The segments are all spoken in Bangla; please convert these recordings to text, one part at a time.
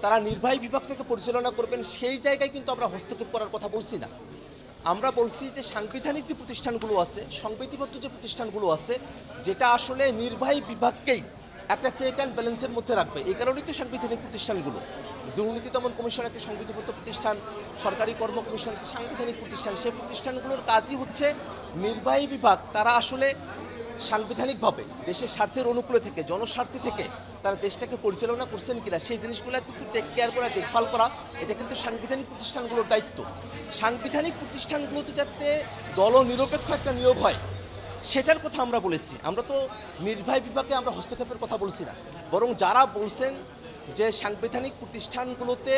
তারা নির্বাহী বিভাগটাকে পরিচালনা করবেন সেই জায়গায় কিন্তু আমরা হস্তক্ষেপ করার কথা বলছি না। আমরা বলছি যে সাংবিধানিক যে প্রতিষ্ঠানগুলো আছে, সংবিধিবদ্ধ যে প্রতিষ্ঠানগুলো আছে, যেটা আসলে নির্বাহী বিভাগকেই একটা চেক অ্যান্ড ব্যালেন্সের মধ্যে রাখবে। এই কারণেই তো সাংবিধানিক প্রতিষ্ঠানগুলো, দুর্নীতি দমন কমিশন একটা সংবিধিবদ্ধ প্রতিষ্ঠান, সরকারি কর্ম কমিশন একটা সাংবিধানিক প্রতিষ্ঠান। সেই প্রতিষ্ঠানগুলোর কাজই হচ্ছে নির্বাহী বিভাগ তারা আসলে সাংবিধানিকভাবে দেশের স্বার্থের অনুকূলে থেকে, জনস্বার্থে থেকে তারা দেশটাকে পরিচালনা করছেন কিনা সেই জিনিসগুলো কিন্তু টেক কেয়ার করা, দেখভাল করা, এটা কিন্তু সাংবিধানিক প্রতিষ্ঠানগুলোর দায়িত্ব। সাংবিধানিক প্রতিষ্ঠানগুলোতে যাতে দলনিরপেক্ষ একটা নিয়োগ হয় সেটার কথা আমরা বলেছি। আমরা তো নির্বাহী বিভাগে আমরা হস্তক্ষেপের কথা বলছি না, বরং যারা বলছেন যে সাংবিধানিক প্রতিষ্ঠানগুলোতে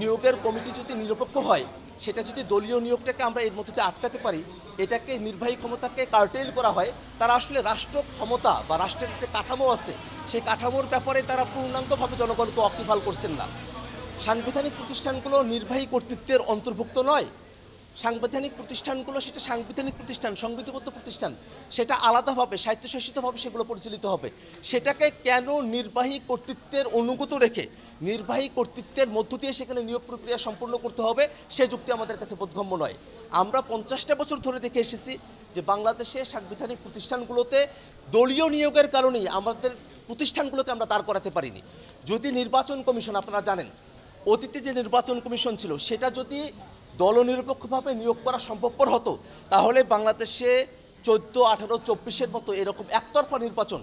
নিয়োগের কমিটি যদি নিরপেক্ষ হয়, সেটা যদি দলীয় নিয়োগটাকে আমরা এর মধ্যে আটকাতে পারি, এটাকে নির্বাহী ক্ষমতাকে কার্টেল করা হয়, তারা আসলে রাষ্ট্র ক্ষমতা বা রাষ্ট্রের যে কাঠামো আছে সেই কাঠামোর ব্যাপারে তারা পূর্ণাঙ্গভাবে জনগণকে ওয়াকিবহাল করছেন না। সাংবিধানিক প্রতিষ্ঠানগুলো নির্বাহী কর্তৃত্বের অন্তর্ভুক্ত নয়। সাংবিধানিক প্রতিষ্ঠানগুলো সেটা সাংবিধানিক প্রতিষ্ঠান, সংবিধিবদ্ধ প্রতিষ্ঠান, সেটা আলাদাভাবে স্বায়ত্তশাসিতভাবে সেগুলো পরিচালিত হবে। সেটাকে কেন নির্বাহী কর্তৃত্বের অনুগত রেখে নির্বাহী কর্তৃত্বের মধ্য দিয়ে সেখানে নিয়োগ প্রক্রিয়া সম্পন্ন করতে হবে, সে যুক্তি আমাদের কাছে বোধগম্য নয়। আমরা 50টা বছর ধরে দেখে এসেছি যে বাংলাদেশে সাংবিধানিক প্রতিষ্ঠানগুলোতে দলীয় নিয়োগের কারণেই আমাদের প্রতিষ্ঠানগুলোকে আমরা দাঁড় করাতে পারিনি। যদি নির্বাচন কমিশন, আপনারা জানেন অতীতে যে নির্বাচন কমিশন ছিল সেটা যদি দলনিরপেক্ষভাবে নিয়োগ করা সম্ভবপর হতো, তাহলে বাংলাদেশে 14, 18, 24-এর মতো এরকম একতরফা নির্বাচন,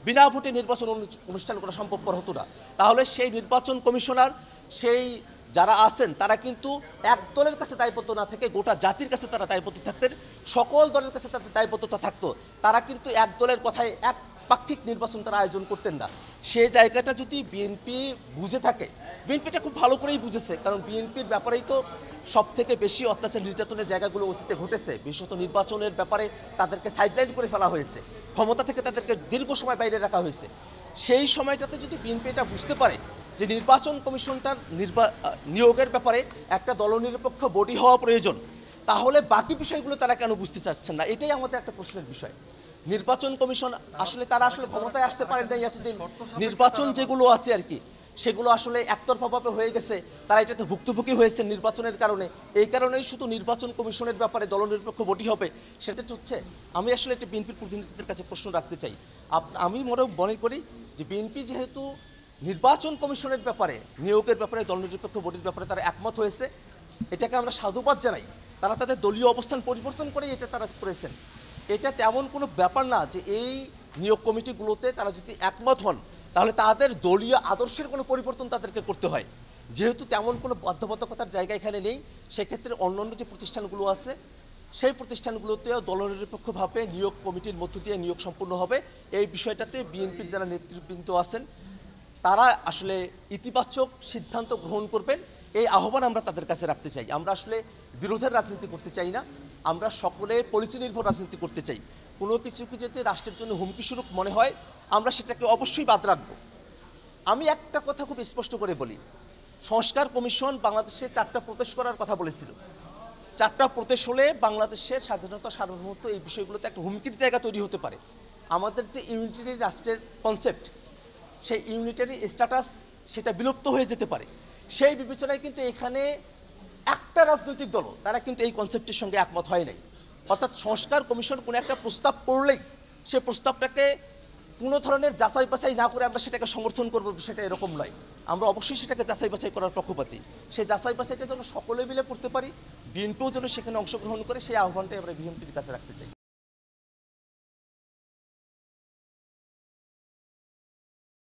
বিনা ভোটে নির্বাচন অনুষ্ঠান করা সম্ভবপর হতো না। তাহলে সেই নির্বাচন কমিশনার, সেই যারা আছেন তারা কিন্তু এক দলের কাছে দায়বদ্ধ না থেকে গোটা জাতির কাছে তারা দায়বদ্ধ থাকতেন, সকল দলের কাছে তাদের দায়বদ্ধতা থাকতো। তারা কিন্তু এক দলের কথায় এক পাক্ষিক নির্বাচন তারা আয়োজন করতেন না। সেই জায়গাটা যদি বিএনপি বুঝে থাকে, বিএনপিটা খুব ভালো করেই বুঝেছে, কারণ বিএনপির ব্যাপারেই তো সব থেকে বেশি অত্যাচার নির্যাতনের জায়গাগুলো অতীতে ঘটেছে। বিশেষত নির্বাচনের ব্যাপারে তাদেরকে সাইডলাইন করে ফেলা হয়েছে, ক্ষমতা থেকে তাদেরকে দীর্ঘ সময় বাইরে রাখা হয়েছে। সেই সময়টাতে যদি বিএনপি এটা বুঝতে পারে যে নির্বাচন কমিশনটার নিয়োগের ব্যাপারে একটা দলনিরপেক্ষ বডি হওয়া প্রয়োজন, তাহলে বাকি বিষয়গুলো তারা কেন বুঝতে চাচ্ছেন না, এটাই আমাদের একটা প্রশ্নের বিষয়। নির্বাচন কমিশন আসলে তারা আসলে ক্ষমতায় আসতে পারেন না এতদিন, নির্বাচন যেগুলো আছে আর কি সেগুলো আসলে একতরফাভাবে হয়ে গেছে, তারা এটাতে ভুক্তভোগী হয়েছে নির্বাচনের কারণে। এই কারণেই শুধু নির্বাচন কমিশনের ব্যাপারে দলনিরপেক্ষ বডি হবে সেটা হচ্ছে। আমি আসলে এটা বিএনপির প্রতিনিধিদের কাছে প্রশ্ন রাখতে চাই। আমি মনে করি যে বিএনপি যেহেতু নির্বাচন কমিশনের ব্যাপারে, নিয়োগের ব্যাপারে, দলনিরপেক্ষ বডির ব্যাপারে তারা একমত হয়েছে, এটাকে আমরা সাধুবাদ জানাই। তারা তাদের দলীয় অবস্থান পরিবর্তন করেই এটা তারা করেছেন। এটা তেমন কোনো ব্যাপার না যে এই নিয়োগ কমিটিগুলোতে তারা যদি একমত হন তাহলে তাদের দলীয় আদর্শের কোনো পরিবর্তন তাদেরকে করতে হয়। যেহেতু তেমন কোনো বাধ্যবাধকতার জায়গা এখানে নেই, সেক্ষেত্রে অন্যান্য যে প্রতিষ্ঠানগুলো আছে সেই প্রতিষ্ঠানগুলোতেও দলনিরপেক্ষভাবে নিয়োগ কমিটির মধ্য দিয়ে নিয়োগ সম্পূর্ণ হবে। এই বিষয়টাতে বিএনপির যারা নেতৃবৃন্দ আছেন তারা আসলে ইতিবাচক সিদ্ধান্ত গ্রহণ করবেন, এই আহ্বান আমরা তাদের কাছে রাখতে চাই। আমরা আসলে বিরোধের রাজনীতি করতে চাই না, আমরা সকলে পলিসি নির্ভর রাজনীতি করতে চাই। কোনো কিছুকে যদি রাষ্ট্রের জন্য হুমকি স্বরূপ মনে হয় আমরা সেটাকে অবশ্যই বাদ রাখব। আমি একটা কথা খুব স্পষ্ট করে বলি, সংস্কার কমিশন বাংলাদেশে 4টা প্রদেশ করার কথা বলেছিল। 4টা প্রদেশ হলে বাংলাদেশের স্বাধীনতা, সার্বভৌমত্ব, এই বিষয়গুলোতে একটা হুমকির জায়গা তৈরি হতে পারে। আমাদের যে ইউনিটারি রাষ্ট্রের কনসেপ্ট, সেই ইউনিটারি স্ট্যাটাস সেটা বিলুপ্ত হয়ে যেতে পারে। সেই বিবেচনায় কিন্তু এখানে একটা রাজনৈতিক দল তারা কিন্তু এই কনসেপ্টের সঙ্গে একমত হয় নাই। অর্থাৎ সংস্কার কমিশন কোনো একটা প্রস্তাব করলেই সে প্রস্তাবটাকে কোনো ধরনের যাচাই বাছাই না করে আমরা সেটাকে সমর্থন করবো, সেটা এরকম নয়। আমরা অবশ্যই সেটাকে যাচাই বাছাই করার পক্ষপাতী। সেই যাচাই বাছাইটা যেন সকলে মিলে করতে পারি, বিএনপিও যেন সেখানে অংশগ্রহণ করে, সেই আহ্বানটাই আমরা বিএনপির কাছে রাখতে চাই।